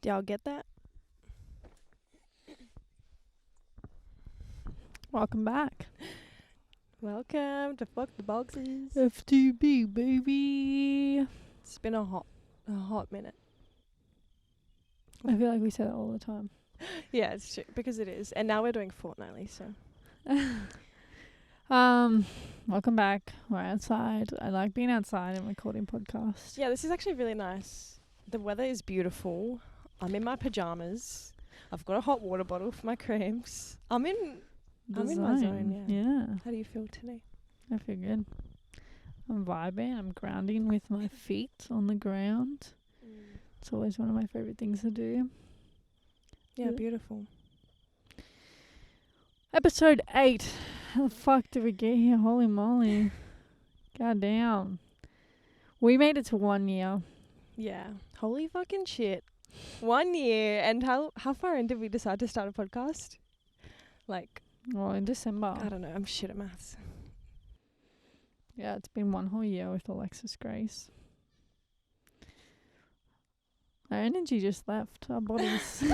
y'all get that? Welcome back. Welcome to Fuck the Boxes. FTB, baby. It's been a hot minute. I feel like we say that all the time. Yeah, it's true, because it is. And now we're doing fortnightly, so. Welcome back. We're outside. I like being outside and recording podcasts. Yeah, this is actually really nice. The weather is beautiful. I'm in my pajamas. I've got a hot water bottle for my cramps. I'm in my zone, Yeah. How do you feel today? I feel good. I'm vibing. I'm grounding with my feet on the ground. It's always one of my favorite things to do. Yeah, beautiful. Episode 8. How the fuck did we get here? Holy moly. God damn. We made it to 1 year. Yeah. Holy fucking shit. 1 year. And how far in did we decide to start a podcast? Like, Well, in December. I don't know. I'm shit at maths. Yeah, it's been 1 whole year with Alexis Grace. Our energy just left our bodies.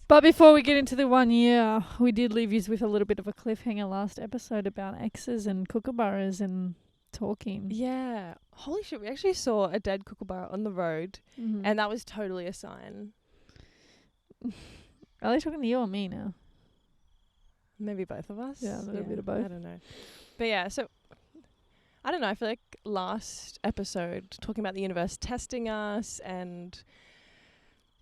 But before we get into the 1 year, we did leave you with a little bit of a cliffhanger last episode about exes and kookaburras and talking. Yeah. Holy shit. We actually saw a dead kookaburra on the road. Mm-hmm. And that was totally a sign. Are they talking to you or me now? Maybe both of us. Yeah, a little bit of both. I don't know. But yeah, so I don't know. I feel like last episode talking about the universe testing us and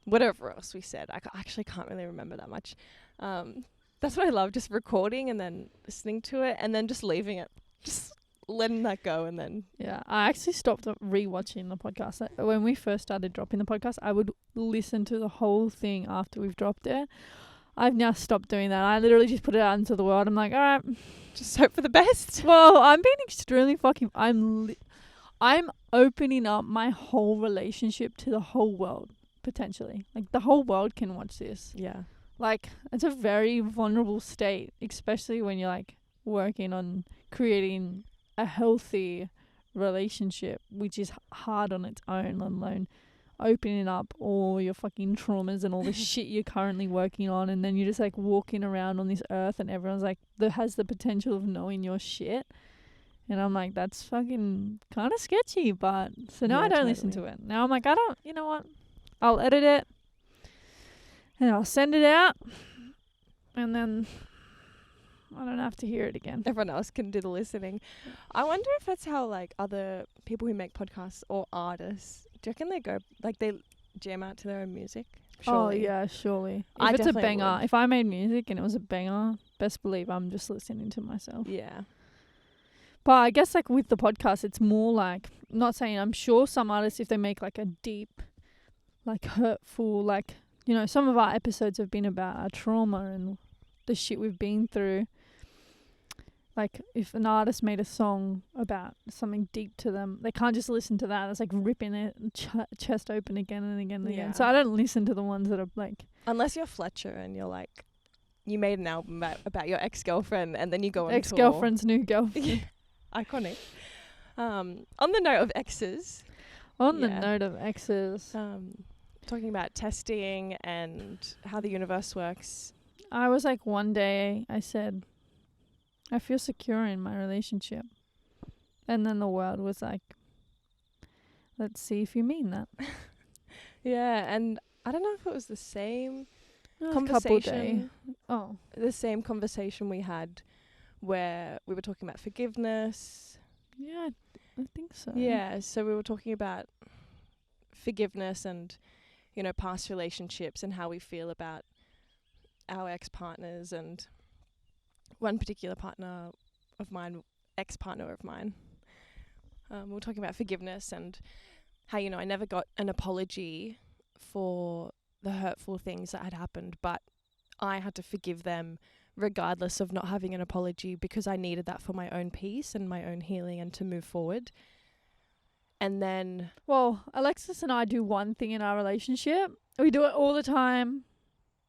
whatever else we said. I actually can't really remember that much. That's what I love, just recording and then listening to it and then just leaving it. Just letting that go and then... Yeah, I actually stopped rewatching the podcast. When we first started dropping the podcast, I would listen to the whole thing after we've dropped it. I've now stopped doing that. I literally just put it out into the world. I'm like, all right, just hope for the best. Well, I'm being extremely fucking... I'm opening up my whole relationship to the whole world, potentially. Like, the whole world can watch this. Yeah. Like, it's a very vulnerable state, especially when you're, like, working on creating a healthy relationship, which is hard on its own, let alone opening up all your fucking traumas and all the shit you're currently working on, and then you're just like walking around on this earth and everyone's like that has the potential of knowing your shit, and I'm like, that's fucking kind of sketchy. But so now I don't listen to it. Now I'm like, I don't, you know what, I'll edit it and I'll send it out and then I don't have to hear it again. Everyone else can do the listening. I wonder if that's how, like, other people who make podcasts or artists, do you reckon they go, like, they jam out to their own music? Surely. Oh, yeah, surely. I If it's a definitely banger, would. if I made music and it was a banger, best believe I'm just listening to myself. Yeah. But I guess, like, with the podcast, it's more like, not saying, I'm sure some artists, if they make, like, a deep, like, hurtful, like, you know, some of our episodes have been about our trauma and the shit we've been through. Like, if an artist made a song about something deep to them, they can't just listen to that. It's like ripping it chest open again and again and Yeah. again. So I don't listen to the ones that are like... Unless you're Fletcher and you're like, you made an album about your ex-girlfriend and then you go on Ex-girlfriend's new girlfriend. Yeah. Iconic. On the note of exes. On the note of exes. Talking about testing and how the universe works. I was like, one day I said, I feel secure in my relationship. And then the world was like, let's see if you mean that. Yeah, and I don't know if it was the same Couple day. conversation. Oh. The same conversation we had where we were talking about forgiveness. Yeah, I think so. Yeah, so we were talking about forgiveness and, you know, past relationships and how we feel about our ex-partners, and one particular partner of mine, ex-partner of mine. We were talking about forgiveness and how, you know, I never got an apology for the hurtful things that had happened, but I had to forgive them regardless of not having an apology, because I needed that for my own peace and my own healing and to move forward. And then... Well, Alexis and I do one thing in our relationship. We do it all the time.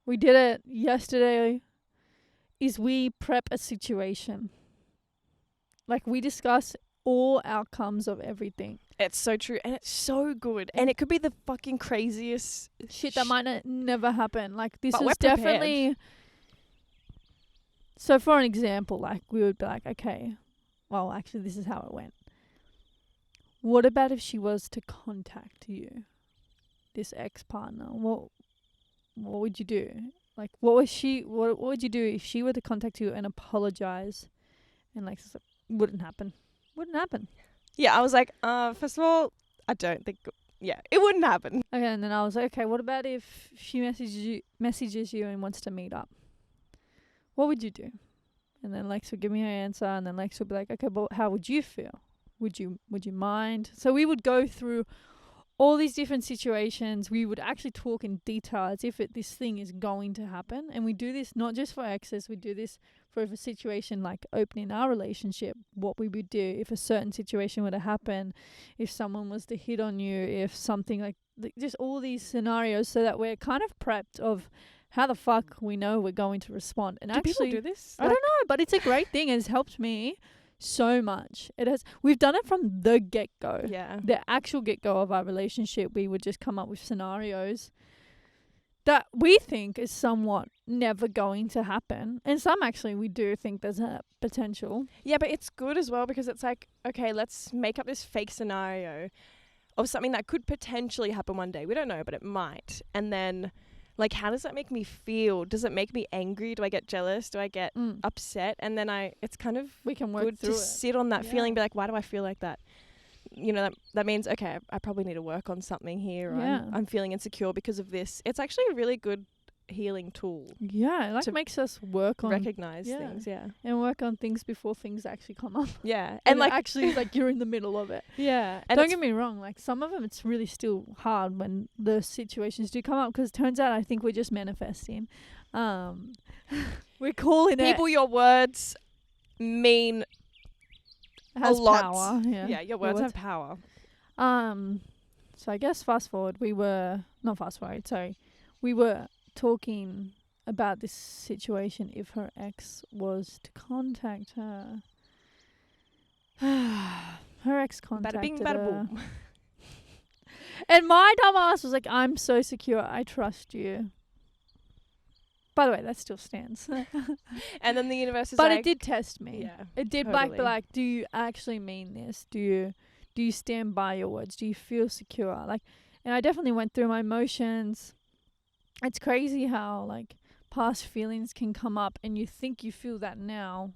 We did it yesterday. Is we prep a situation. Like, we discuss all outcomes of everything. It's so true, and it's so good, and it could be the fucking craziest shit that might never happen. Like, this But is we're prepared. definitely. So for an example, like, we would be like, okay, well, actually, this is how it went. What about if she was to contact you, this ex-partner? What would you do? Like, what would you do if she were to contact you and apologize? And like, wouldn't happen. Yeah, I was like, first of all, I don't think. Yeah, it wouldn't happen. Okay, and then I was like, okay, what about if she messages you and wants to meet up? What would you do? And then Lex would give me her answer, and then Lex would be like, okay, but how would you feel? Would you mind? So we would go through all these different situations. We would actually talk in detail as if this thing is going to happen. And we do this not just for exes, we do this for if a situation like opening our relationship, what we would do if a certain situation were to happen, if someone was to hit on you, if something like just all these scenarios, so that we're kind of prepped of how the fuck we know we're going to respond. And Do actually, people do this? I don't know, but it's a great thing. It's helped me so much. We've done it from the get-go. Yeah. The actual get-go of our relationship, we would just come up with scenarios that we think is somewhat never going to happen. And some actually we do think there's a potential. Yeah, but it's good as well because it's like, okay, let's make up this fake scenario of something that could potentially happen one day. We don't know, but it might. And then, like, how does that make me feel? Does it make me angry? Do I get jealous? Do I get upset? And then it's kind of we can work good through to it. sit on that feeling, be like, why do I feel like that? You know, that means, okay, I probably need to work on something here. Or I'm feeling insecure because of this. It's actually a really good healing tool. Yeah, it like makes us work on recognize things, and work on things before things actually come up. Yeah, and like actually like you're in the middle of it. Yeah, and don't get me wrong, like some of them it's really still hard when the situations do come up, because turns out I think we're just manifesting. We're calling it. People, your words mean has a lot. Power. Yeah, your words have power. So I guess we were talking about this situation if her ex was to contact her. Her ex contacted bada bing, bada her. boom. And my dumb ass was like, I'm so secure, I trust you. By the way, that still stands. And then the universe is but like... it did test me. Yeah, it did totally. be like, do you actually mean this? Do you stand by your words? Do you feel secure? Like, and I definitely went through my emotions. It's crazy how like past feelings can come up and you think you feel that now,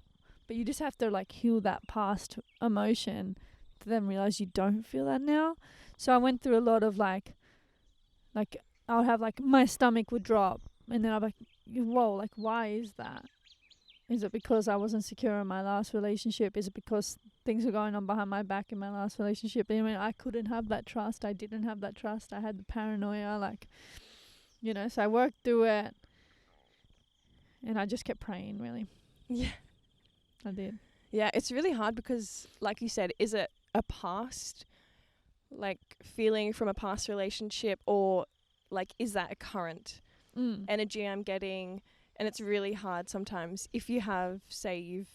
but you just have to like heal that past emotion to then realize you don't feel that now. So I went through a lot of like I'll have like my stomach would drop, and then I'll be like, whoa, like why is that? Is it because I wasn't secure in my last relationship? Is it because things were going on behind my back in my last relationship? I mean, I couldn't have that trust. I didn't have that trust. I had the paranoia, like, you know, so I worked through it and I just kept praying, really. Yeah. I did. Yeah, it's really hard because, like you said, is it a past, like, feeling from a past relationship, or, like, is that a current energy I'm getting? And it's really hard sometimes if you have, say, you've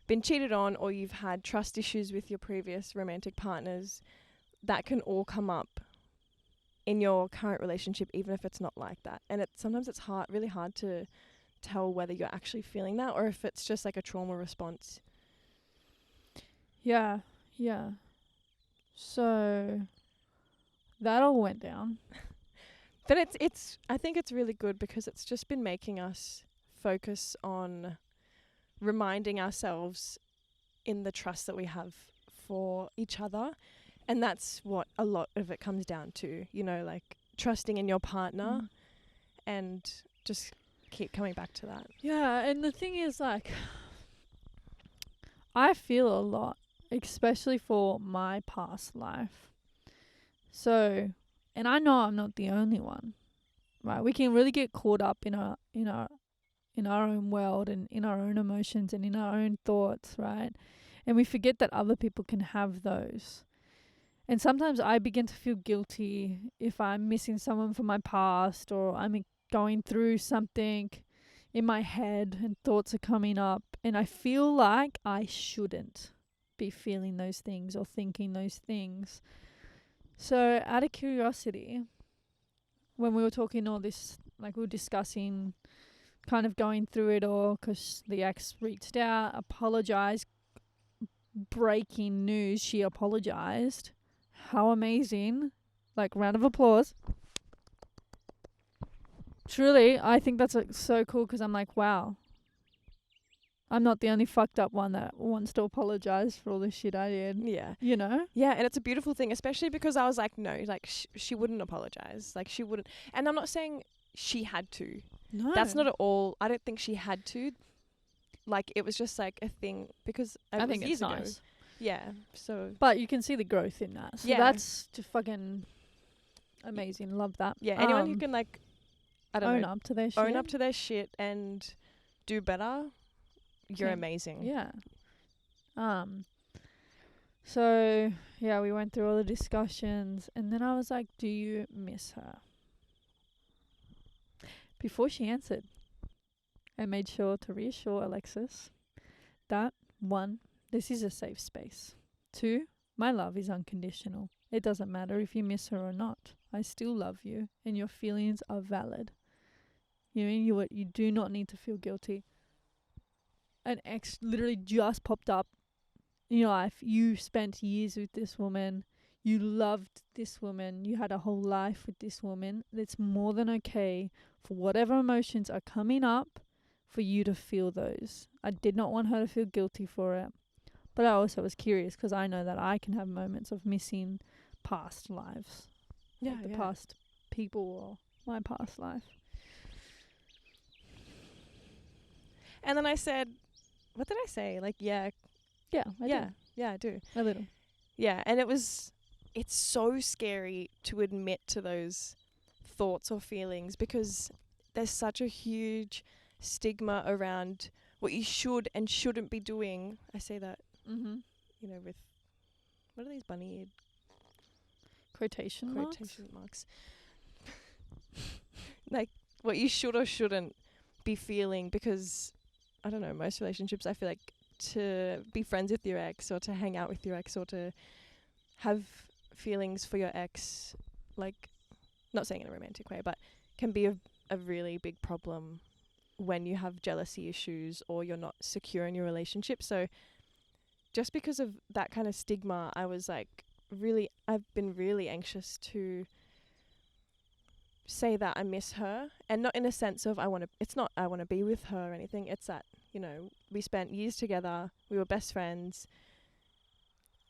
been cheated on or you've had trust issues with your previous romantic partners, that can all come up in your current relationship, even if it's not like that. And sometimes it's really hard to tell whether you're actually feeling that or if it's just like a trauma response. Yeah. So that all went down. But I think it's really good because it's just been making us focus on reminding ourselves in the trust that we have for each other. And that's what a lot of it comes down to, you know, like trusting in your partner and just keep coming back to that. Yeah, and the thing is, like, I feel a lot, especially for my past life. So, and I know I'm not the only one, right? We can really get caught up in our own world and in our own emotions and in our own thoughts, right? And we forget that other people can have those. And sometimes I begin to feel guilty if I'm missing someone from my past, or I'm going through something in my head and thoughts are coming up and I feel like I shouldn't. be feeling those things or thinking those things. So out of curiosity, when we were talking all this, like we were discussing, kind of going through it all, 'cause the ex reached out, apologized, breaking news, she apologized. How amazing. Like, round of applause. Truly, I think that's so cool, 'cause I'm like, wow, I'm not the only fucked up one that wants to apologize for all the shit I did. Yeah. You know? Yeah, and it's a beautiful thing, especially because I was like, no, like she wouldn't apologize. Like she wouldn't. And I'm not saying she had to. No. That's not at all. I don't think she had to. Like it was just like a thing because I think years it's ago. nice. Yeah. So But you can see the growth in that. So Yeah. that's just fucking amazing. Love that. yeah, anyone who can like, I don't own know, up to their shit. own up to their shit and do better. You're Yeah. amazing. Yeah. So yeah, we went through all the discussions, and then I was like, "Do you miss her?" Before she answered, I made sure to reassure Alexis that 1, this is a safe space. 2, my love is unconditional. It doesn't matter if you miss her or not. I still love you, and your feelings are valid. You do not need to feel guilty. An ex literally just popped up in your life. You spent years with this woman. You loved this woman. You had a whole life with this woman. It's more than okay for whatever emotions are coming up for you to feel those. I did not want her to feel guilty for it. But I also was curious, 'cause I know that I can have moments of missing past lives. Yeah. Like the yeah. past people or my past life. And then I said, what did I say? Like, yeah, Yeah, I yeah, do. yeah, I do. A little. Yeah, and it's so scary to admit to those thoughts or feelings because there's such a huge stigma around what you should and shouldn't be doing. I say that, Mm-hmm. with, what are these bunny Quotation marks? Like, what you should or shouldn't be feeling because, I don't know, most relationships, I feel like to be friends with your ex or to hang out with your ex or to have feelings for your ex, like, not saying in a romantic way, but can be a really big problem when you have jealousy issues or you're not secure in your relationship. So just because of that kind of stigma, I was like, I've been really anxious to say that I miss her, and not in a sense of I want to be with her or anything. It's that, we spent years together, we were best friends.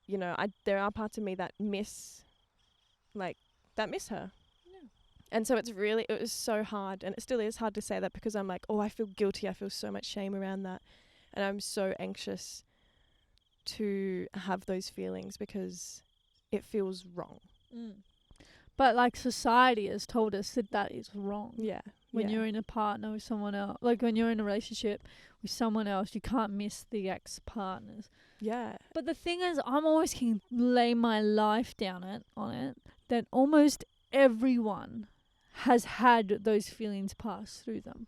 There are parts of me that miss her. Yeah. And so it was so hard, and it still is hard to say that because I'm like, oh, I feel guilty. I feel so much shame around that. And I'm so anxious to have those feelings because it feels wrong. But like society has told us that is wrong. Yeah. When you're in a partner with someone else, like when you're in a relationship with someone else, you can't miss the ex-partners. Yeah. But the thing is, I'm always can lay my life down on it that almost everyone has had those feelings pass through them.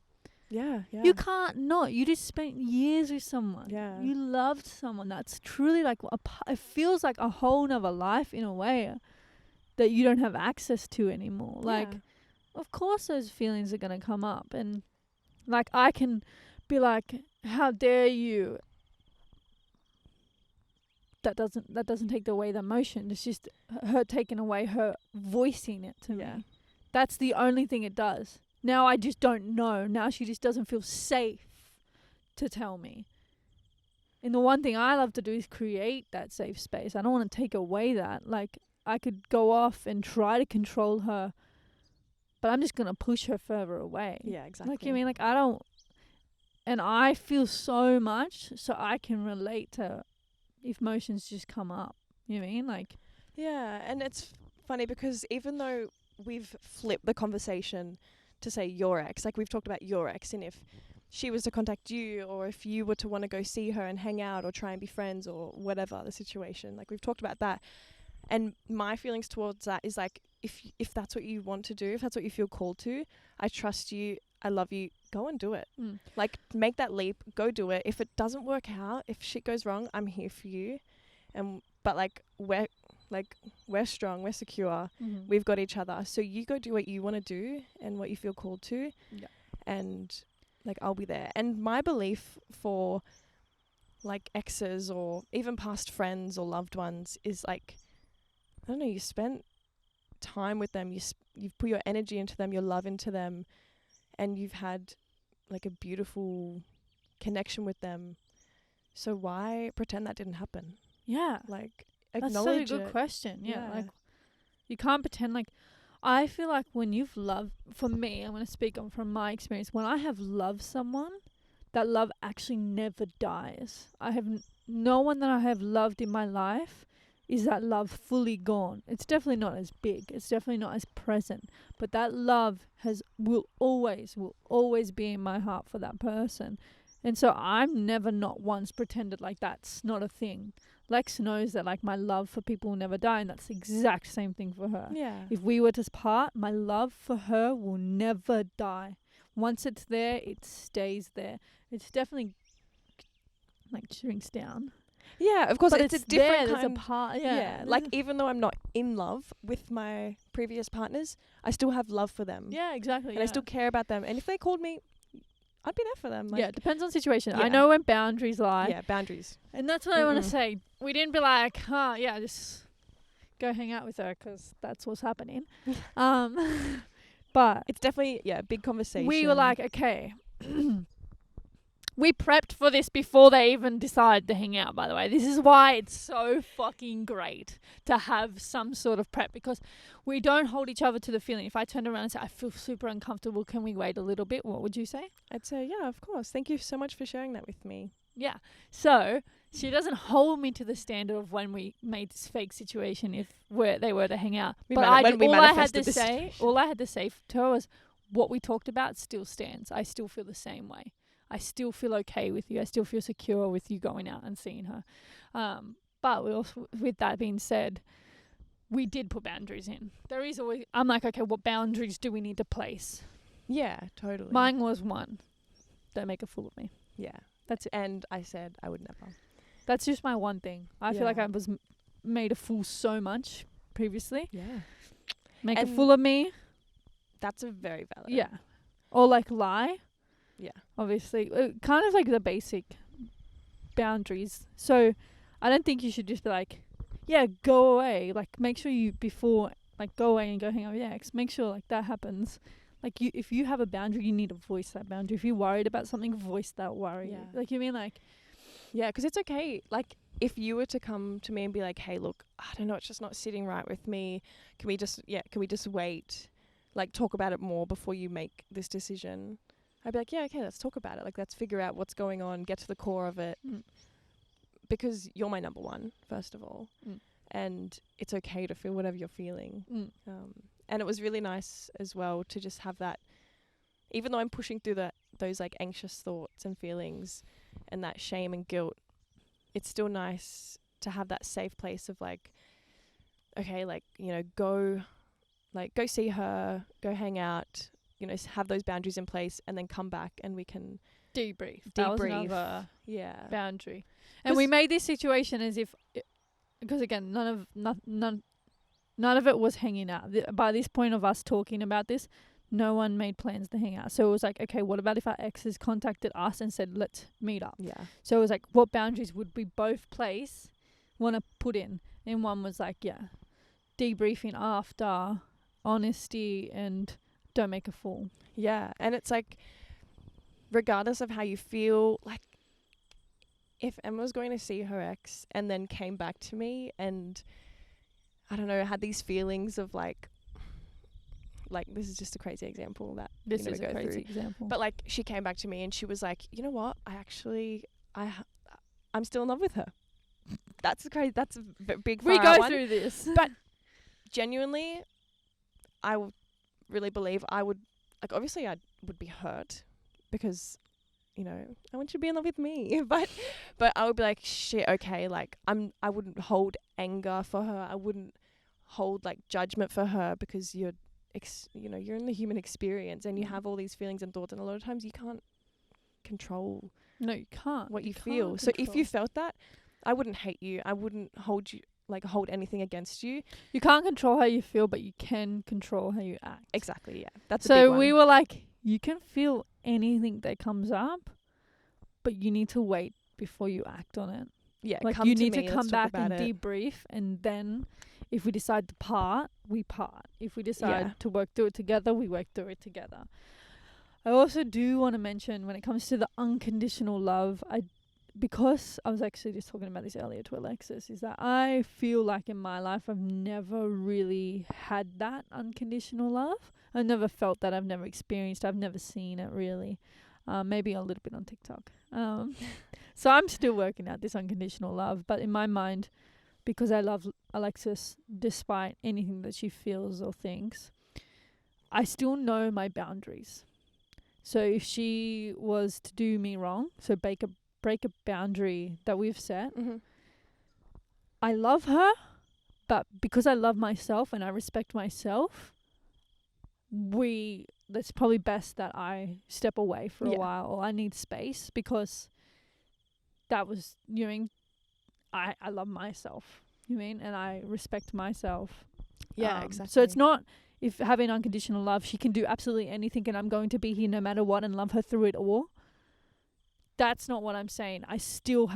Yeah. Yeah. You can't not. You just spent years with someone. Yeah. You loved someone. That's truly like it feels like a whole nother life in a way that you don't have access to anymore. Like, of course those feelings are going to come up, and like I can be like, how dare you? That doesn't take away the emotion. It's just her taking away her voicing it to me. That's the only thing it does. Now I just don't know. Now she just doesn't feel safe to tell me. And the one thing I love to do is create that safe space. I don't want to take away that. Like, I could go off and try to control her, but I'm just going to push her further away. Yeah, exactly. Like, like I don't, and I feel so much, so I can relate to if emotions just come up. You know what I mean? Like, yeah, and it's funny because even though we've flipped the conversation to say your ex, like we've talked about your ex, and if she was to contact you or if you were to want to go see her and hang out or try and be friends or whatever the situation, like we've talked about that. And my feelings towards that is like, if that's what you want to do, if that's what you feel called to, I trust you, I love you, go and do it. Like, make that leap, go do it. If it doesn't work out, if shit goes wrong, I'm here for you. and but we're strong, we're secure, Mm-hmm. we've got each other. So you go do what you want to do and what you feel called to, Yeah. and like I'll be there. And my belief for like exes or even past friends or loved ones is like, I don't know, you spent time with them, you've put your energy into them, your love into them, and you've had like a beautiful connection with them. So why pretend that didn't happen? Yeah. Like, That's acknowledge such a good it. question. Yeah. Yeah. Like, you can't pretend. Like, I feel like when you've loved, for me, I'm going to speak on from my experience. When I have loved someone, that love actually never dies. I have no one that I have loved in my life is that love fully gone. It's definitely not as big. It's definitely not as present. But that love will always be in my heart for that person. And so I've never not once pretended like that's not a thing. Lex knows that like my love for people will never die, and that's the exact same thing for her. Yeah. If we were to part, my love for her will never die. Once it's there, it stays there. It's definitely like shrinks down. Yeah, of course, But it's a different there, kind. there's a part, yeah. Like even though I'm not in love with my previous partners, I still have love for them. Yeah, exactly. And I still care about them. And if they called me, I'd be there for them. Like, yeah, it depends on the situation. Yeah. I know when boundaries lie. yeah, boundaries. And that's what I want Mm-mm. to say. We didn't be like, yeah, just go hang out with her 'cause that's what's happening. But It's definitely, a big conversation. we were like, okay. We prepped for this before they even decided to hang out, by the way. This is why it's so fucking great to have some sort of prep, because we don't hold each other to the feeling. If I turned around and said, I feel super uncomfortable, can we wait a little bit? What would you say? I'd say, yeah, of course. Thank you so much for sharing that with me. Yeah. So she doesn't hold me to the standard of when we made this fake situation if they were to hang out. But all I had to say to her was, what we talked about still stands. I still feel the same way. I still feel okay with you. I still feel secure with you going out and seeing her. But we also, with that being said, we did put boundaries in. There is always, I'm like, okay, what boundaries do we need to place? Yeah, totally. Mine was one. Don't make a fool of me. Yeah. That's it. And I said I would never. That's just my one thing. I feel like Yeah. I was made a fool so much previously. Yeah. Make a And fool of me. That's a very valid. Yeah. Or like lie. Yeah. Obviously. Kind of like the basic boundaries. So I don't think you should just be like, yeah, go away. Like make sure you, before, like go away and go hang out with your ex, make sure like that happens. Like if you have a boundary, you need to voice that boundary. If you're worried about something, voice that worry. Yeah. Like you mean like, Yeah, 'cause it's okay. Like, if you were to come to me and be like, hey, look, I don't know, it's just not sitting right with me. Can we just wait? Like, talk about it more before you make this decision. I'd be like, yeah, okay, let's talk about it. Like, let's figure out what's going on, get to the core of it. Because you're my number one, first of all. And it's okay to feel whatever you're feeling. And it was really nice as well to just have that, even though I'm pushing through those like anxious thoughts and feelings and that shame and guilt, it's still nice to have that safe place of like, okay, like, you know, go see her, go hang out, you know, have those boundaries in place, and then come back and we can debrief. That was another boundary. And we made this situation as if, because again, none of it was hanging out. By this point of us talking about this, no one made plans to hang out. So it was like, okay, what about if our exes contacted us and said, let's meet up? Yeah. So it was like, what boundaries would we both want to put in? And one was like, debriefing after, honesty, and don't make a fool. Yeah. And it's like, regardless of how you feel, like, if Emma was going to see her ex and then came back to me and, I don't know, had these feelings of like this is just a crazy example that this is a crazy example. But like, she came back to me and she was like, you know what? I'm still in love with her. That's crazy. That's a big. We go through this, but genuinely, I really believe I would, like, obviously I would be hurt because, you know, I want you to be in love with me. But I would be like, shit, okay, like I wouldn't hold anger for her. I wouldn't hold like judgment for her, because you're in the human experience and you have all these feelings and thoughts, and a lot of times you can't control no, you can't what you feel. So if you felt that, I wouldn't hate you. I wouldn't hold anything against you. You can't control how you feel, but you can control how you act. Exactly, yeah. That's a big So one. we were like, you can feel anything that comes up, but you need to wait before you act on it. Yeah, Like come you to need me, to let's come talk back about and it. debrief, and then if we decide to part, we part. If we decide Yeah. to work through it together, we work through it together. I also do want to mention, when it comes to the unconditional love, because I was actually just talking about this earlier to Alexis, is that I feel like in my life I've never really had that unconditional love. I've never felt that. I've never experienced. I've never seen it really. Maybe a little bit on TikTok. So I'm still working out this unconditional love. But in my mind, because I love Alexis despite anything that she feels or thinks, I still know my boundaries. So if she was to do me wrong, so break a boundary that we've set, Mm-hmm. I love her, but because I love myself and I respect myself, that's probably best that I step away for a while, or I need space, because that was, I love myself, and I respect myself. Yeah, exactly. So it's not, if having unconditional love, she can do absolutely anything and I'm going to be here no matter what and love her through it all. That's not what I'm saying. I still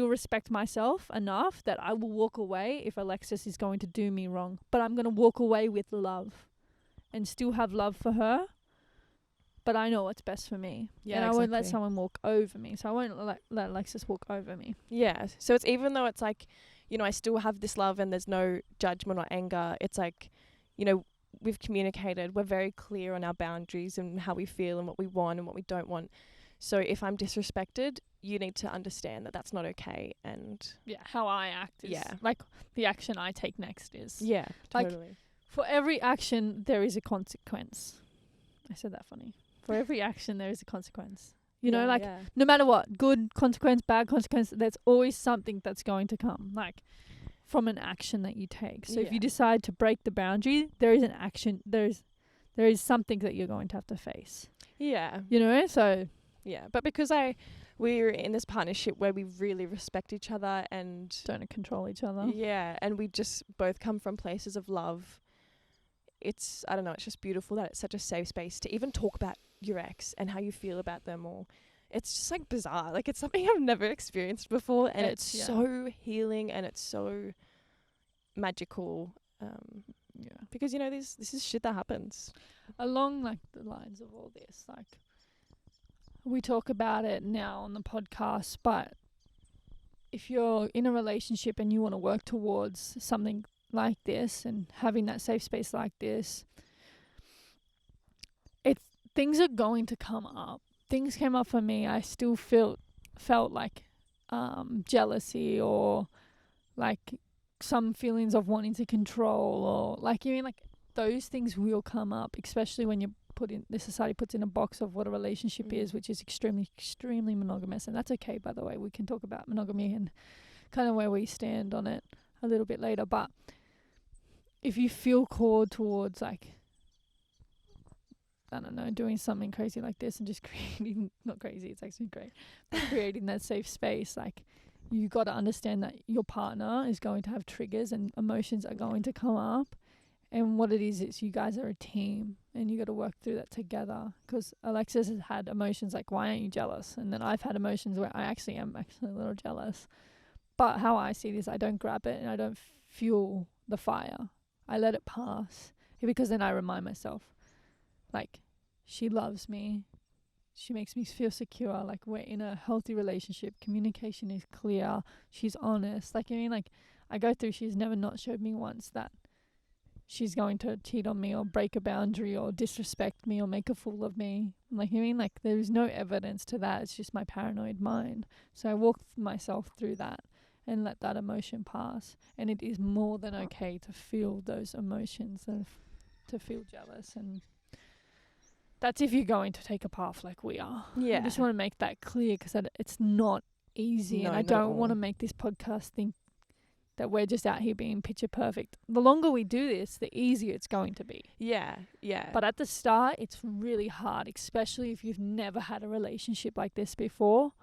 respect myself enough that I will walk away if Alexis is going to do me wrong. But I'm going to walk away with love and still have love for her. But I know what's best for me. Yeah, and I won't let exactly. someone walk over me. So I won't let Alexis walk over me. Yeah. So it's, even though it's like, I still have this love and there's no judgment or anger, it's like, we've communicated, we're very clear on our boundaries and how we feel and what we want and what we don't want. So if I'm disrespected, you need to understand that that's not okay. And how I act is like the action I take next is. Yeah, totally. Like, for every action, there is a consequence. I said that funny. For every action, there is a consequence. No matter what, good consequence, bad consequence, there's always something that's going to come, like, from an action that you take. So if you decide to break the boundary, there is an action, there is something that you're going to have to face. Yeah. So... Yeah, but because we're in this partnership where we really respect each other and don't control each other. Yeah, and we just both come from places of love. It's, I don't know, it's just beautiful that it's such a safe space to even talk about your ex and how you feel about them, or it's just like bizarre. Like, it's something I've never experienced before, and it's so healing and it's so magical. Because this is shit that happens. Along like the lines of all this, like, we talk about it now on the podcast, but if you're in a relationship and you want to work towards something like this and having that safe space like this, things are going to come up. Things came up for me. I still felt like jealousy, or like some feelings of wanting to control, or like, those things will come up, especially when the society puts in a box of what a relationship is, which is extremely, extremely monogamous. And that's okay, by the way. We can talk about monogamy and kind of where we stand on it a little bit later. But if you feel called towards, like, I don't know, doing something crazy like this and just creating, not crazy, it's actually great, but creating that safe space, like, you got to understand that your partner is going to have triggers and emotions are going to come up. And what it is you guys are a team and you got to work through that together. Because Alexis has had emotions like, why aren't you jealous? And then I've had emotions where I actually am a little jealous. But how I see this, I don't grab it and I don't fuel the fire. I let it pass. Because then I remind myself, like, she loves me. She makes me feel secure. Like, we're in a healthy relationship. Communication is clear. She's honest. Like, I go through, she's never not showed me once that she's going to cheat on me or break a boundary or disrespect me or make a fool of me. Like, there's no evidence to that. It's just my paranoid mind. So I walk myself through that and let that emotion pass. And it is more than okay to feel those emotions and to feel jealous. And that's if you're going to take a path like we are. Yeah. I just want to make that clear, because it's not easy. And I don't want to make this podcast think that we're just out here being picture perfect. The longer we do this, the easier it's going to be. Yeah. But at the start, it's really hard, especially if you've never had a relationship like this before.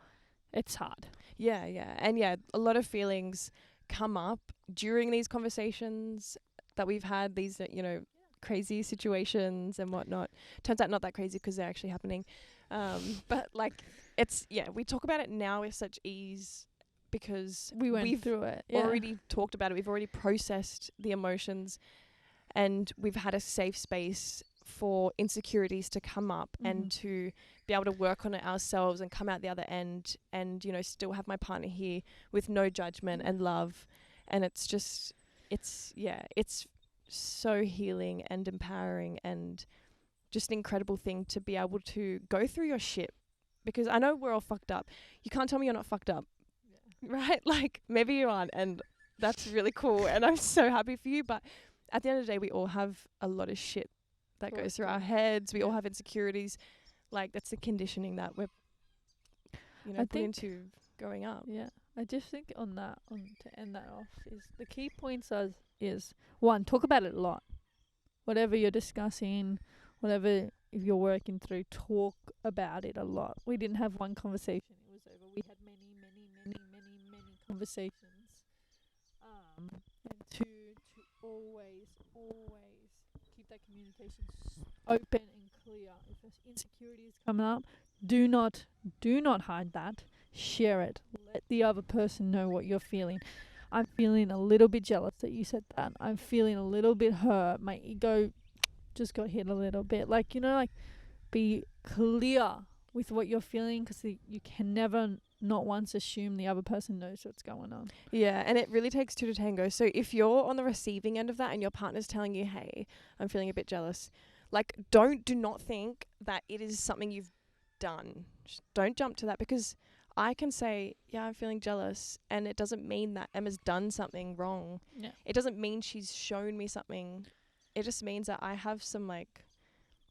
it's hard. Yeah, yeah. And yeah, a lot of feelings come up during these conversations that we've had, these, crazy situations and whatnot. Turns out not that crazy because they're actually happening. But like, we talk about it now with such ease because We went we've through it. already talked about it. We've already processed the emotions and we've had a safe space for insecurities to come up and to be able to work on it ourselves and come out the other end and, still have my partner here with no judgment and love. And it's so healing and empowering and just an incredible thing to be able to go through your shit. Because I know we're all fucked up. You can't tell me you're not fucked up, right? Like, maybe you aren't, and that's really cool. And I'm so happy for you. But at the end of the day, we all have a lot of shit that goes through our heads. We all have insecurities. Like, that's the conditioning that we're, put into growing up. Yeah. I just think to end that off is the key points is one, talk about it a lot. Whatever you're discussing, whatever if you're working through, talk about it a lot. We didn't have one conversation, it was over. We had many conversations. And to always keep that communication open and clear. If there's insecurities coming up, do not hide that. Share it. Let the other person know what you're feeling. I'm feeling a little bit jealous that you said that. I'm feeling a little bit hurt. My ego just got hit a little bit. Like, be clear with what you're feeling because you can never not once assume the other person knows what's going on. Yeah, and it really takes two to tango. So if you're on the receiving end of that and your partner's telling you, hey, I'm feeling a bit jealous, like, do not think that it is something you've done. Just don't jump to that because I can say, yeah, I'm feeling jealous, and it doesn't mean that Emma's done something wrong. Yeah. It doesn't mean she's shown me something. It just means that I have some,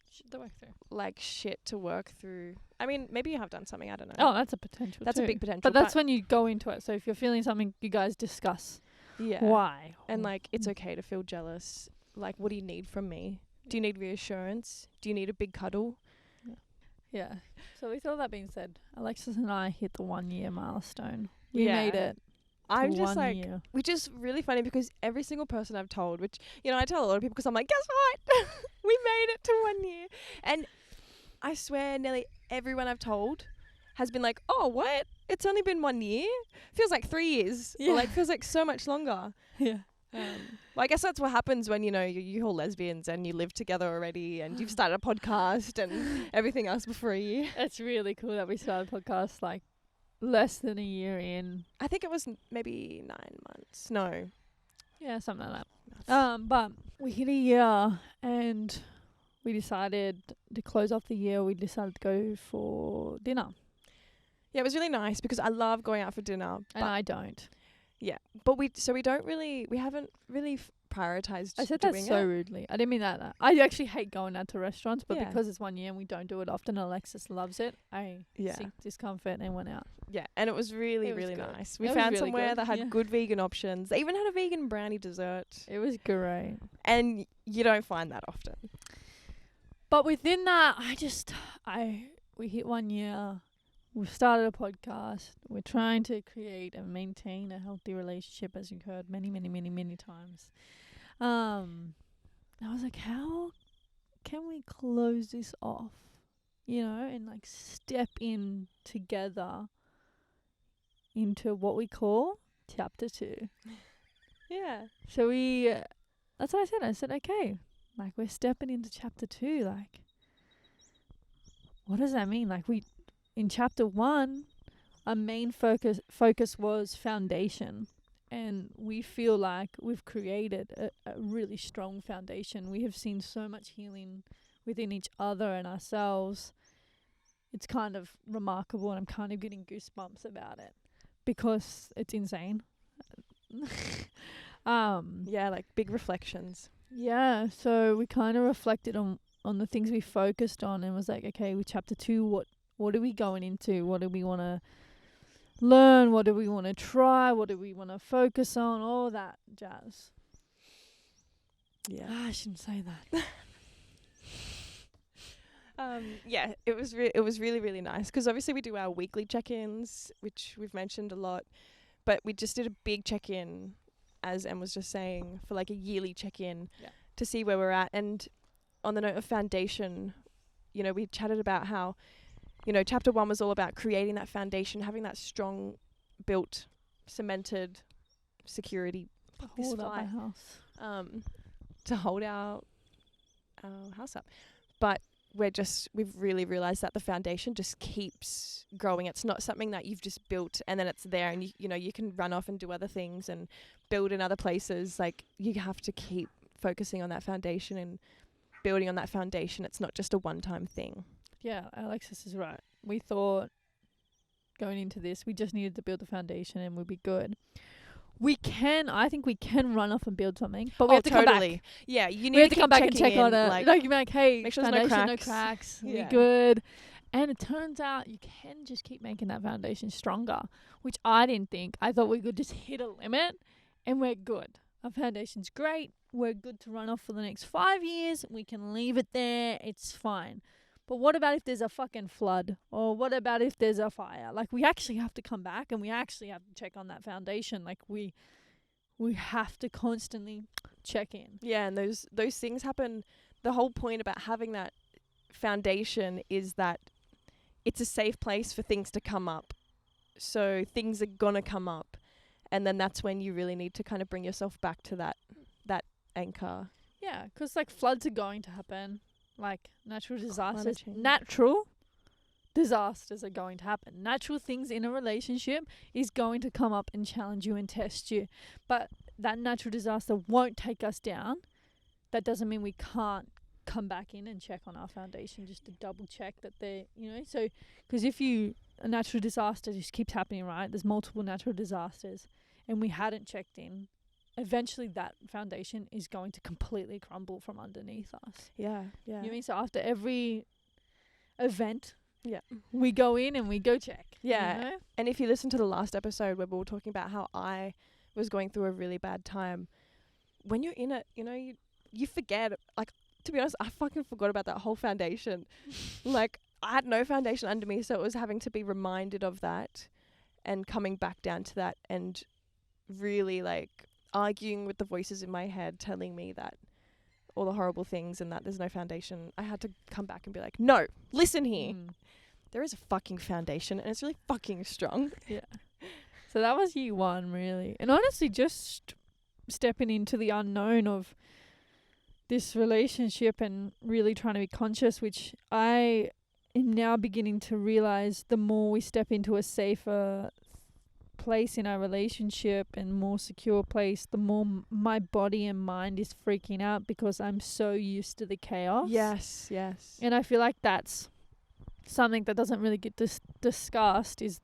Shit to work through. Shit to work through. I mean, maybe you have done something, I don't know. Oh, that's a potential That's too. a big potential. But that's when you go into it. So if you're feeling something, you guys discuss why. And, it's okay to feel jealous. Like, what do you need from me? Do you need reassurance? Do you need a big cuddle? Yeah. So with all that being said, Alexis and I hit the 1 year milestone. We made it. I'm just 1 year. Which is really funny because every single person I've told, which, I tell a lot of people because I'm like, guess what? We made it to 1 year. And I swear nearly everyone I've told has been like, oh, what? It's only been 1 year? Feels like 3 years. Yeah. Or feels like so much longer. Yeah. Well, I guess that's what happens when, you're all lesbians and you live together already and you've started a podcast and everything else before a year. It's really cool that we started a podcast less than a year in. I think it was maybe 9 months. No. Yeah, something like that. But we hit a year and we decided to close off the year. We decided to go for dinner. Yeah, it was really nice because I love going out for dinner. And I don't. Yeah, but we haven't really prioritized. I said that so rudely. I didn't mean that. I actually hate going out to restaurants, but because it's 1 year and we don't do it often, Alexis loves it. I seek discomfort and went out. Yeah, and it was really, really good. nice. We found really somewhere that had good vegan options. They even had a vegan brownie dessert. It was great. And you don't find that often. But within that, we hit 1 year. We've started a podcast. We're trying to create and maintain a healthy relationship, as you've heard many times. I was like, how can we close this off? And step in together into what we call chapter 2. Yeah. So that's what I said. I said, okay, we're stepping into chapter 2. What does that mean? In chapter 1, our main focus was foundation. And we feel like we've created a really strong foundation. We have seen so much healing within each other and ourselves. It's kind of remarkable, and I'm kind of getting goosebumps about it because it's insane. Big reflections. Yeah, so we kind of reflected on the things we focused on and was like, okay, with chapter 2, what are we going into? What do we want to learn? What do we want to try? What do we want to focus on? All that jazz. Yeah. I shouldn't say that. Yeah, it was really, really nice because obviously we do our weekly check-ins, which we've mentioned a lot, but we just did a big check-in, as Em was just saying, for like a yearly check-in to see where we're at. And on the note of foundation, you know, we chatted about how, you know, chapter 1 was all about creating that foundation, having that strong, built, cemented security. Hold up my house. To hold our house up. But we've really realized that the foundation just keeps growing. It's not something that you've just built and then it's there and you know, you can run off and do other things and build in other places. Like, you have to keep focusing on that foundation and building on that foundation. It's not just a one-time thing. Yeah, Alexis is right. We thought going into this, we just needed to build the foundation and we'd be good. I think we can run off and build something, but we have to come back. Yeah, you need we have to come back and check on it. Like you're like, hey, make sure foundation, there's no cracks. Yeah. We good. And it turns out you can just keep making that foundation stronger, which I didn't think. I thought we could just hit a limit and we're good. Our foundation's great. We're good to run off for the next 5 years. We can leave it there. It's fine. But what about if there's a fucking flood? Or what about if there's a fire? Like, we actually have to come back and we actually have to check on that foundation. Like, we have to constantly check in. Yeah, and those things happen. The whole point about having that foundation is that it's a safe place for things to come up. So things are gonna come up. And then that's when you really need to kind of bring yourself back to that anchor. Yeah, because, like, floods are going to happen. Like, natural disasters are going to happen. Natural things in a relationship is going to come up and challenge you and test you. But that natural disaster won't take us down. That doesn't mean we can't come back in and check on our foundation just to double check that they're, you know. So, because a natural disaster just keeps happening, right? There's multiple natural disasters and we hadn't checked in. Eventually that foundation is going to completely crumble from underneath us. Yeah. You know what I mean? So after every event, yeah, we go in and we go check. Yeah. You know? And if you listen to the last episode where we were talking about how I was going through a really bad time, when you're in it, you know, you forget. Like, to be honest, I fucking forgot about that whole foundation. Like, I had no foundation under me, so it was having to be reminded of that and coming back down to that and really, like, arguing with the voices in my head telling me that all the horrible things and that there's no foundation. I had to come back and be like, no, listen here. There is a fucking foundation and it's really fucking strong. Yeah. So that was year 1, really. And honestly, just stepping into the unknown of this relationship and really trying to be conscious, which I am now beginning to realize the more we step into a safer place in our relationship and more secure place, the more my body and mind is freaking out because I'm so used to the chaos. Yes. And I feel like that's something that doesn't really get discussed, is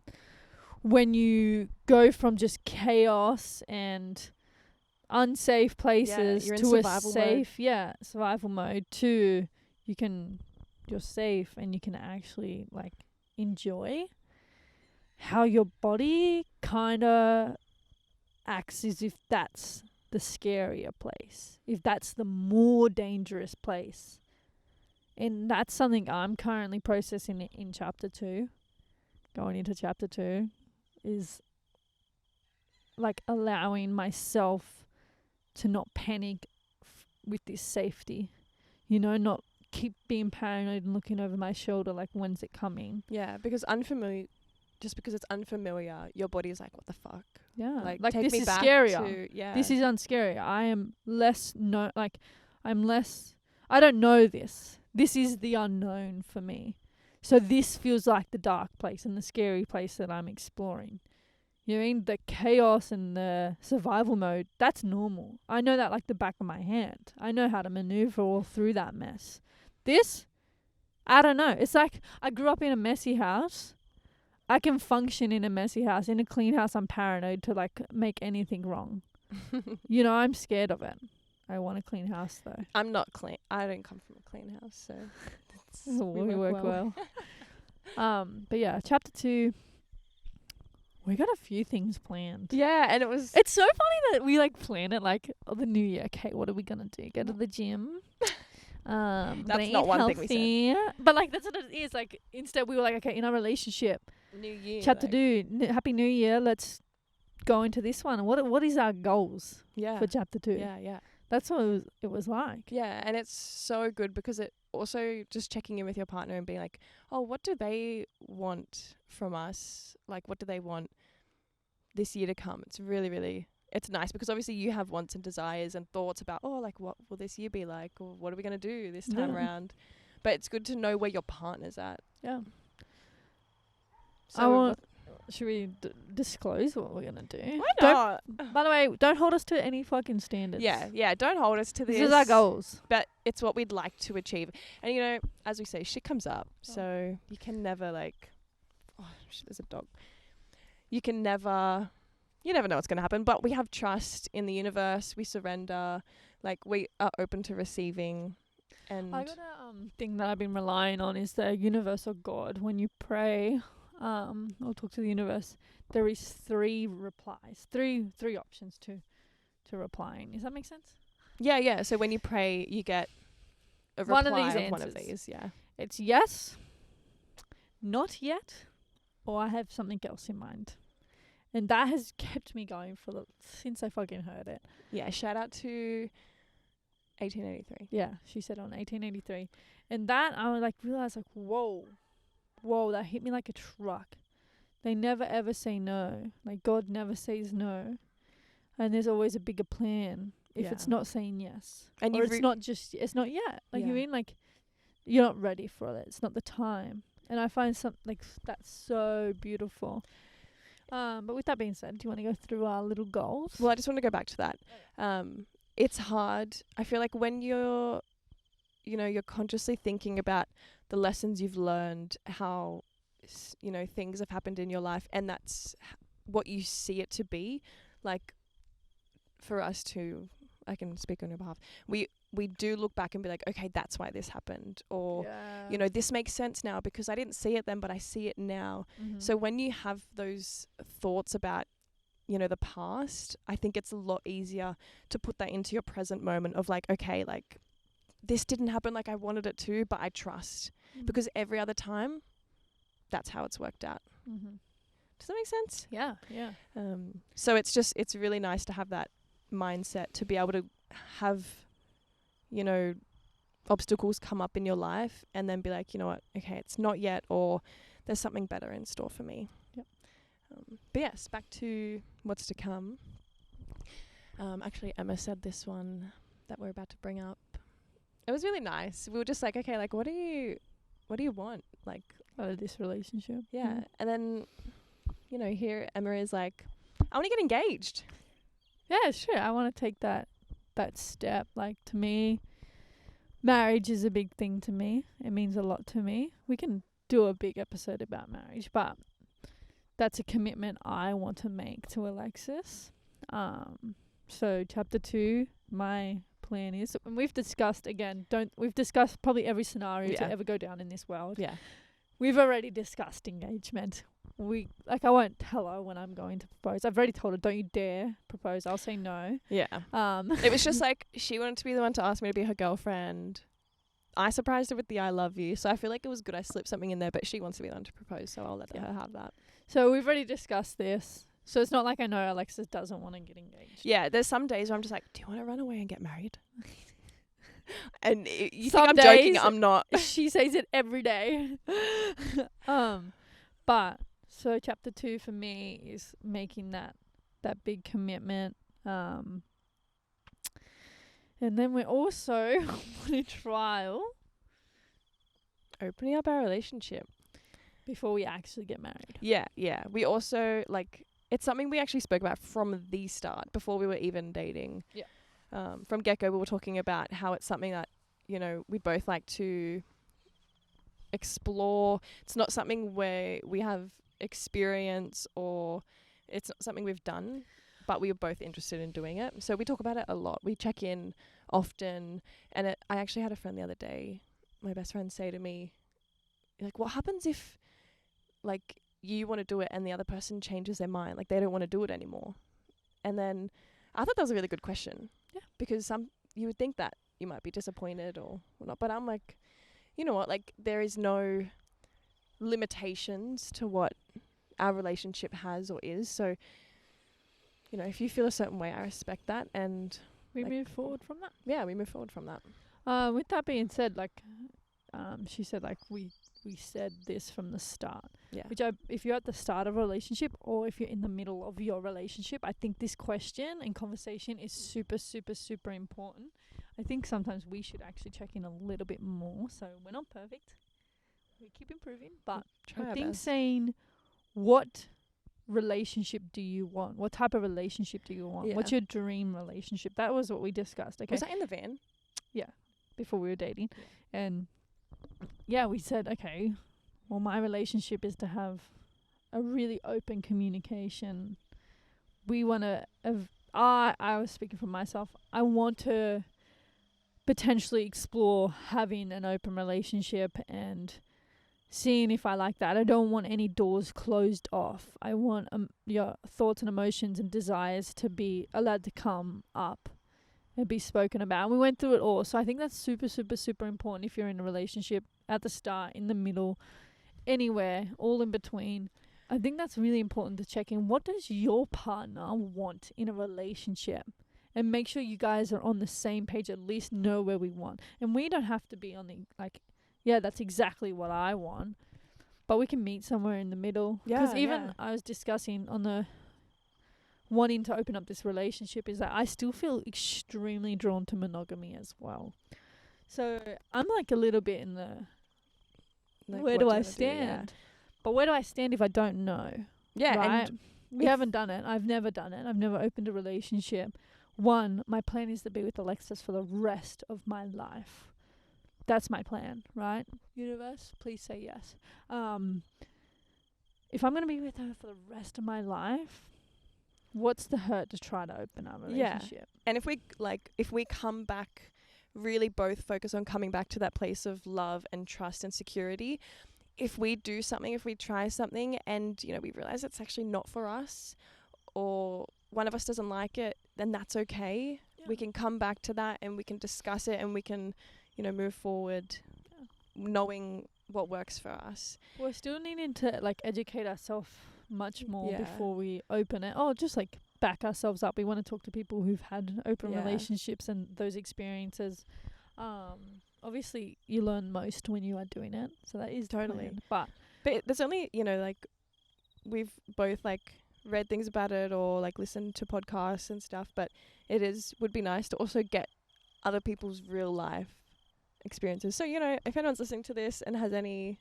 when you go from just chaos and unsafe places to a safe survival mode to you're safe and you can actually, like, enjoy how your body kind of acts as if that's the scarier place, if that's the more dangerous place. And that's something I'm currently processing in chapter 2, going into chapter 2, is like allowing myself to not panic with this safety, you know, not keep being paranoid and looking over my shoulder like, when's it coming? Yeah, because just because it's unfamiliar, your body is like, what the fuck? Yeah. Like this take me is back scarier. to, This is unscary. I don't know this. This is the unknown for me. So this feels like the dark place and the scary place that I'm exploring. You know what I mean? The chaos and the survival mode, that's normal. I know that like the back of my hand. I know how to maneuver all through that mess. This, I don't know. It's like I grew up in a messy house. I can function in a messy house. In a clean house, I'm paranoid to like make anything wrong. You know, I'm scared of it. I want a clean house though. I'm not clean. I don't come from a clean house, so we work well. But yeah, chapter 2. We got a few things planned. Yeah, and it's so funny that we like plan it like the new year. Okay, what are we gonna do? Go to the gym. Gonna not eat one thing we said. healthy. But like that's what it is. Like instead we were like, okay, in our relationship, New year. chapter like, 2, Happy New Year. Let's go into this one. What is our goals Yeah. for chapter 2? Yeah. That's what it was like. Yeah, and it's so good because it also just checking in with your partner and being like, oh, what do they want from us? Like, what do they want this year to come? It's really, really, it's nice because obviously you have wants and desires and thoughts about, oh, like, what will this year be like? Or what are we going to do this time Yeah. around? But it's good to know where your partner's at. Yeah. So Should we disclose what we're gonna do? why not? By the way, don't hold us to any fucking standards. Yeah, don't hold us to this. This is our goals. But it's what we'd like to achieve. And, you know, as we say, shit comes up. So you can never, like... Oh, shit, there's a dog. You never know what's going to happen. But we have trust in the universe. We surrender. Like, we are open to receiving. And I got a thing that I've been relying on is the universe or God. When you pray, or talk to the universe, there is 3 replies. Three options to replying. Does that make sense? Yeah. So when you pray, you get a reply One of these one of answers. these. Yeah. It's yes, not yet, or I have something else in mind. And that has kept me going since I fucking heard it. Yeah. Shout out to 1883. Yeah, she said on 1883. And that, I like realized like, whoa, that hit me like a truck. They never ever say no. Like God never says no. And there's always a bigger plan if it's not saying yes. And or it's not yet. Like you mean like you're not ready for it. It's not the time. And I find that's so beautiful. But with that being said, do you want to go through our little goals? Well, I just want to go back to that. It's hard. I feel like when you're consciously thinking about the lessons you've learned, how, things have happened in your life, and that's what you see it to be. Like, for us to, I can speak on your behalf, we do look back and be like, okay, that's why this happened. Or, this makes sense now because I didn't see it then, but I see it now. Mm-hmm. So when you have those thoughts about, the past, I think it's a lot easier to put that into your present moment of like, okay, like this didn't happen like I wanted it to, but I trust because every other time that's how it's worked out. Mm-hmm. Does that make sense? Yeah. So it's really nice to have that mindset to be able to have, obstacles come up in your life and then be like, you know what, okay, it's not yet, or there's something better in store for me. Yep. But yes, back to what's to come. Actually, Emma said this one that we're about to bring up. It was really nice. We were just like, okay, like what do you want? Like out of this relationship. Yeah. And then, here Emma is like, I want to get engaged. Yeah, sure. I want to take that step. Like to me, marriage is a big thing to me. It means a lot to me. We can do a big episode about marriage, but that's a commitment I want to make to Alexis. So chapter 2, my plan is, and we've discussed probably every scenario to ever go down in this world. Yeah. We've already discussed engagement. I won't tell her when I'm going to propose. I've already told her, don't you dare propose. I'll say no. Yeah. It was just like, she wanted to be the one to ask me to be her girlfriend. I surprised her with the I love you. So I feel like it was good I slipped something in there, but she wants to be the one to propose. So I'll let her have that. So we've already discussed this. So it's not like I know Alexis doesn't want to get engaged. Yeah. There's some days where I'm just like, do you want to run away and get married? And you Some think I'm joking? days I'm not. She says it every day. But so chapter 2 for me is making that big commitment. And then we're also on a trial Opening up our relationship before we actually get married. Yeah. We also it's something we actually spoke about from the start before we were even dating. Yeah. From get-go, we were talking about how it's something that, we both like to explore. It's not something where we have experience or it's not something we've done, but we were both interested in doing it. So we talk about it a lot. We check in often. And I actually had a friend the other day, my best friend, say to me, like, what happens if, like, you want to do it and the other person changes their mind? Like, they don't want to do it anymore. And then I thought that was a really good question. Yeah. Because you would think that, you might be disappointed or whatnot. But I'm like, you know what? Like, there is no limitations to what our relationship has or is. So, you know, if you feel a certain way, I respect that. And We like, move forward from that. yeah, we move forward from that. With that being said, like, she said, like, we said this from the start. Yeah. Which if you're at the start of a relationship or if you're in the middle of your relationship, I think this question and conversation is super, super, super important. I think sometimes we should actually check in a little bit more. So we're not perfect. We keep improving. But Try I our think best. saying, what relationship do you want? What type of relationship do you want? Yeah. What's your dream relationship? That was what we discussed. Okay. Was that in the van? Before we were dating. Yeah. And yeah, we said, okay, well, my relationship is to have a really open communication. We want to, I was speaking for myself, I want to potentially explore having an open relationship and seeing if I like that. I don't want any doors closed off. I want your thoughts and emotions and desires to be allowed to come up and be spoken about. And we went through it all. So I think that's super, super, super important if you're in a relationship at the start, in the middle, anywhere, all in between. I think that's really important to check in. What does your partner want in a relationship? And make sure you guys are on the same page, at least know where we want. And we don't have to be on the, like, yeah, that's exactly what I want. But we can meet somewhere in the middle. Because I was discussing on the wanting to open up this relationship is that I still feel extremely drawn to monogamy as well. So I'm like a little bit in the, Like, where what do you I wanna stand? But where do I stand if I don't know? Yeah. Right? And We haven't done it. I've never done it. I've never opened a relationship. One, my plan is to be with Alexis for the rest of my life. That's my plan, right? Universe, please say yes. If I'm going to be with her for the rest of my life, what's the hurt to try to open our Yeah. relationship? And if we come back, really both focus on coming back to that place of love and trust and security. If we do something, if we try something and, you know, we realize it's actually not for us or one of us doesn't like it, then that's okay. Yeah. We can come back to that and we can discuss it and we can, you know, move forward knowing what works for us. We're still needing to, like, educate ourselves much more Yeah. before we open it. Oh, just, like, back ourselves up. We want to talk to people who've had open Yeah. relationships and those experiences. Obviously, you learn most when you are doing it. So that is the Totally. plan. But there's only, you know, like, we've both, like, read things about it or, like, listened to podcasts and stuff, but would be nice to also get other people's real life experiences. So, you know, if anyone's listening to this and has any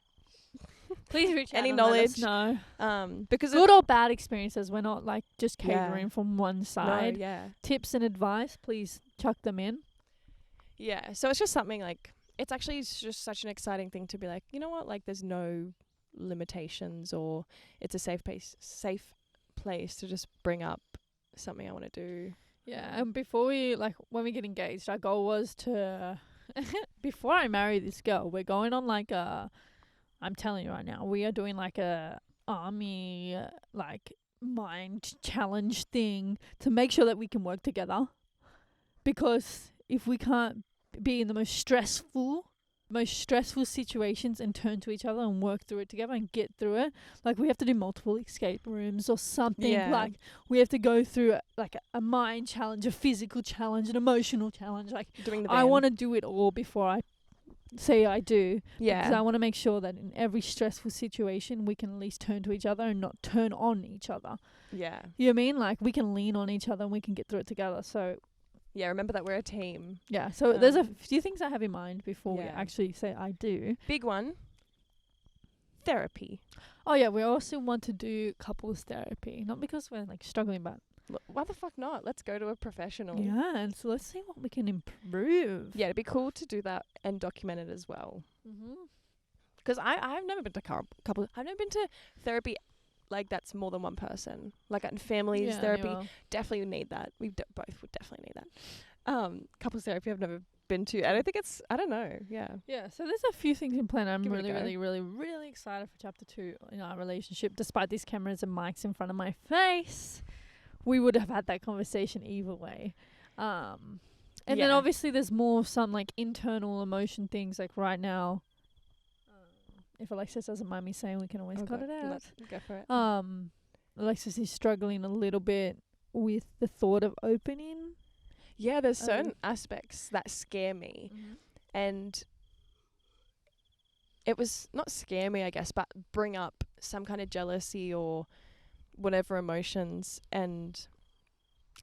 Please reach out any and knowledge, let us know. because Good or bad experiences. We're not, like, just Yeah. catering from one side. yeah. Tips and advice, please chuck them in. Yeah, so it's just something like, it's actually just such an exciting thing to be like, you know what, like, there's no limitations or it's a safe place to just bring up something I want to do. Yeah, and before we, like, when we get engaged, our goal was to, before I marry this girl, we're going on, like, I'm telling you right now, we are doing, like, a army, like, mind challenge thing to make sure that we can work together. Because if we can't be in the most stressful situations and turn to each other and work through it together and get through it, like, we have to do multiple escape rooms or something. Yeah. Like, we have to go through like a mind challenge, a physical challenge, an emotional challenge. Like, Doing the I van. want to do it all before I say I do. Yeah. Because I want to make sure that in every stressful situation we can at least turn to each other and not turn on each other. Yeah. You know what I mean? Like, we can lean on each other and we can get through it together. So Yeah, remember that we're a team. yeah, so there's a few things I have in mind before we Yeah. actually say I do. Big one. Therapy. Oh yeah, we also want to do couples therapy. Not because we're, like, struggling, but Why the fuck not? Let's go to a professional. yeah, and so let's see what we can improve. Yeah, it'd be cool to do that and document it as well. Mm-hmm. Because I've never been to couple. I've never been to therapy like that's more than one person. Like at families therapy, definitely need that. We both would definitely need that. Couples therapy I've never been to. I don't think it's. I don't know. Yeah. Yeah, so there's a few things in plan. I'm Give it a really, go. really, really, really excited for chapter 2 in our relationship. Despite these cameras and mics in front of my face, we would have had that conversation either way. And then obviously there's more some like internal emotion things. Like right now, if Alexis doesn't mind me saying, we can always cut it out. Go for it. Alexis is struggling a little bit with the thought of opening. Yeah, there's certain aspects that scare me. And it was not scare me, I guess, but bring up some kind of jealousy or whatever emotions. And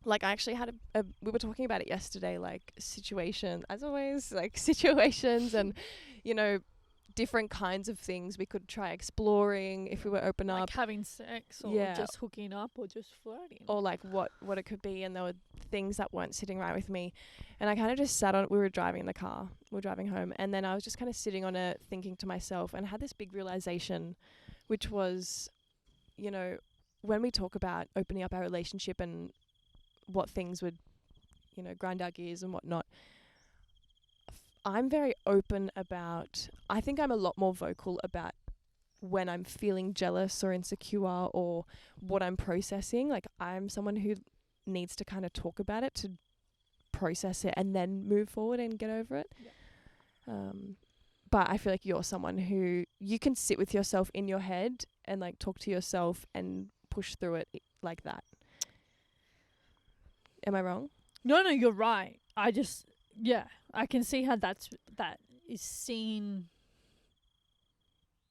like I actually had we were talking about it yesterday, like situation, as always, like situations and, you know, different kinds of things we could try exploring if we were open like up. having sex or just hooking up or just flirting. Or like what it could be. And there were things that weren't sitting right with me. And I kind of just sat on it. We were driving in the car. We were driving home. And then I was just kind of sitting on it thinking to myself and had this big realization, which was, you know, when we talk about opening up our relationship and what things would, you know, grind our gears and whatnot, I'm very open about, I think I'm a lot more vocal about when I'm feeling jealous or insecure or what I'm processing. Like I'm someone who needs to kind of talk about it to process it and then move forward and get over it. Yeah. But I feel like you're someone who you can sit with yourself in your head and like talk to yourself and push through it like that. Am I wrong? No, you're right. I can see how that is seen.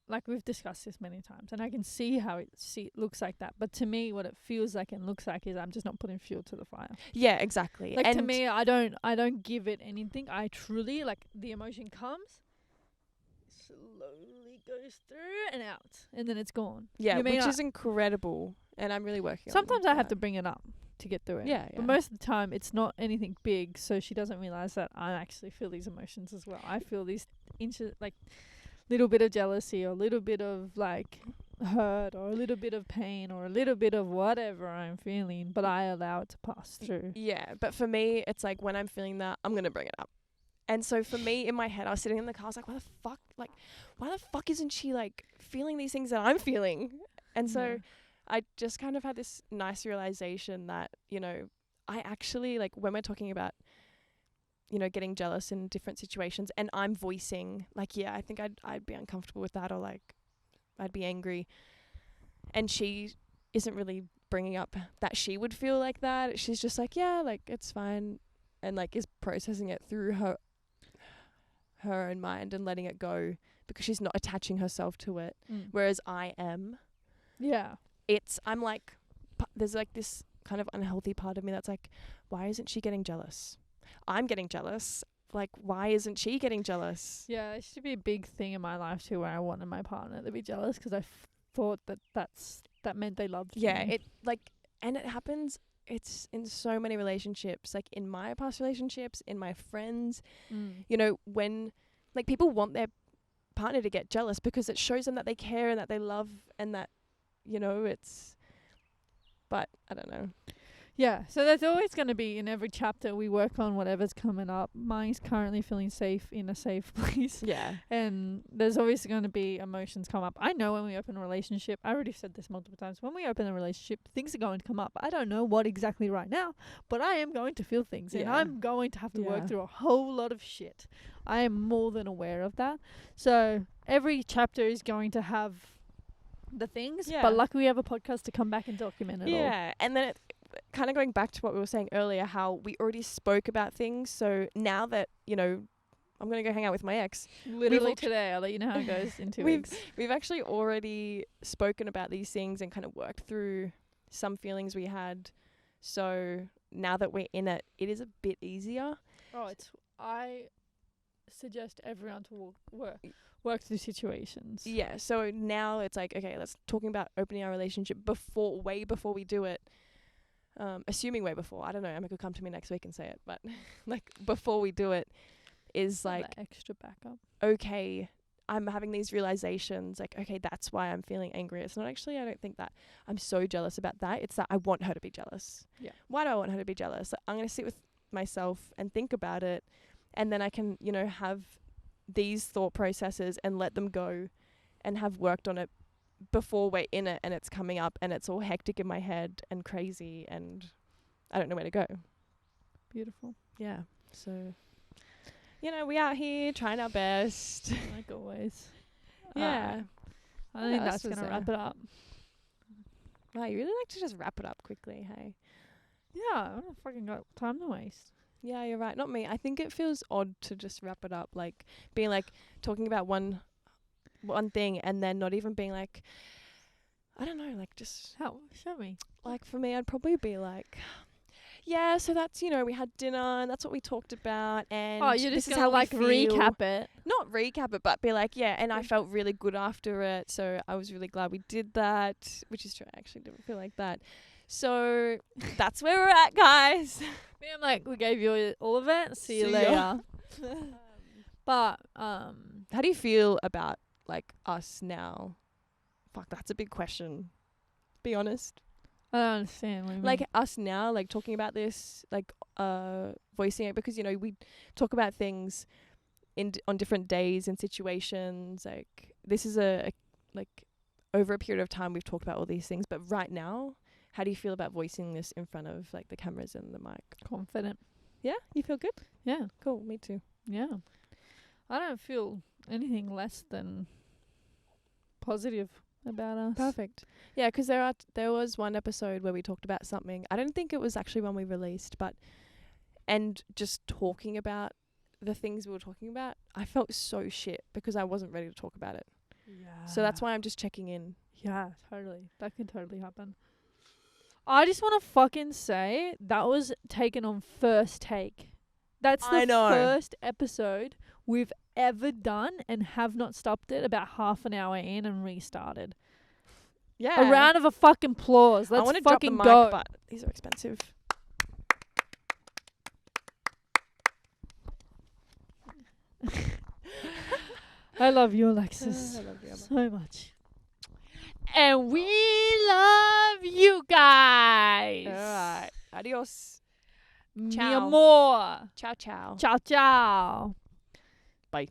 Like we've discussed this many times, and I can see how it looks like that. But to me, what it feels like and looks like is I'm just not putting fuel to the fire. Yeah, exactly. Like to me, I don't give it anything. I truly like the emotion comes, slowly goes through and out, and then it's gone. Yeah, which is incredible, and I'm really working. Sometimes I have to bring it up to get through it. Yeah. But most of the time, it's not anything big, so she doesn't realize that I actually feel these emotions as well. I feel these little bit of jealousy or a little bit of like hurt or a little bit of pain or a little bit of whatever I'm feeling, but I allow it to pass through. Yeah, but for me, it's like when I'm feeling that, I'm going to bring it up. And so for me, in my head, I was sitting in the car, I was like, why the fuck isn't she like feeling these things that I'm feeling? And so I just kind of had this nice realization that, you know, I actually, like when we're talking about, you know, getting jealous in different situations and I'm voicing like, yeah, I think I'd be uncomfortable with that, or like I'd be angry. And she isn't really bringing up that she would feel like that. She's just like, yeah, like it's fine. And like is processing it through her own mind and letting it go because she's not attaching herself to it. Whereas I am. Yeah. I'm like, there's like this kind of unhealthy part of me that's like, why isn't she getting jealous? I'm getting jealous. Like, why isn't she getting jealous? Yeah, it used to be a big thing in my life too, where I wanted my partner to be jealous because I thought that meant they loved me. Yeah, and it happens. It's in so many relationships, like in my past relationships, in my friends. You know, when like people want their partner to get jealous because it shows them that they care and that they love and that, you know, but I don't know. Yeah, so there's always going to be, in every chapter we work on whatever's coming up. Mine's currently feeling safe in a safe place. Yeah. And there's always going to be emotions come up. I know when we open a relationship, I already said this multiple times, when we open a relationship, things are going to come up. I don't know what exactly right now, but I am going to feel things. And I'm going to have to work through a whole lot of shit. I am more than aware of that. So every chapter is going to have the things, but luckily we have a podcast to come back and document it all. Yeah, and then kind of going back to what we were saying earlier, how we already spoke about things. So now that, you know, I'm going to go hang out with my ex. Literally today. I'll let you know how it goes in 2 weeks. We've actually already spoken about these things and kind of worked through some feelings we had. So now that we're in it, it is a bit easier. I suggest everyone to work through situations. Yeah. So now it's like, okay, let's talking about opening our relationship way before we do it. Assuming way before, I don't know, Emma could come to me next week and say it, but like before we do it is like extra backup. Okay, I'm having these realizations, like, okay, that's why I'm feeling angry. It's not actually, I don't think that I'm so jealous about that. It's that I want her to be jealous. Yeah. Why do I want her to be jealous? Like, I'm going to sit with myself and think about it, and then I can, you know, have these thought processes and let them go and have worked on it before we're in it and it's coming up and it's all hectic in my head and crazy and I don't know where to go. Beautiful. Yeah. So, we out here trying our best. Like always. Yeah. I What think else that's was gonna there? wrap it up. Wow, you really like to just wrap it up quickly, hey? Yeah, I don't fucking got time to waste. Yeah, you're right. Not me. I think it feels odd to just wrap it up, like being like talking about one thing and then not even being like, I don't know, like just How? Show me. like for me, I'd probably be like, yeah, so that's we had dinner and that's what we talked about, and Oh, you're this just is gonna how like we feel. recap it. Not recap it, but be like, yeah, and I felt really good after it, so I was really glad we did that, which is true. I actually didn't feel like that. So that's where we're at, guys. Me, I'm like, we gave you all of it. See you See ya. later. But How do you feel about like us now? Fuck, that's a big question. Be honest. I don't understand. What you Like mean. us now, like talking about this, like voicing it, because we talk about things on different days and situations. Like this is a like over a period of time we've talked about all these things, but right now, how do you feel about voicing this in front of like the cameras and the mic? Confident. Yeah, you feel good? Yeah. Cool, me too. Yeah. I don't feel anything less than positive about us. Perfect. Yeah, 'cause there was one episode where we talked about something. I don't think it was actually one we released, but and just talking about the things we were talking about, I felt so shit because I wasn't ready to talk about it. Yeah. So that's why I'm just checking in. Yeah, totally. That could totally happen. I just want to fucking say that was taken on first take. That's I the know. first episode we've ever done and have not stopped it about half an hour in and restarted. Yeah. A round of a fucking applause. I Let's want to drop the fucking mic, go. but these are expensive. I love you, Alexis, I love you, Emma. so much. And we love you guys. All right. Adios. Mi Ciao. amor. Ciao, ciao. Ciao, ciao. Bye.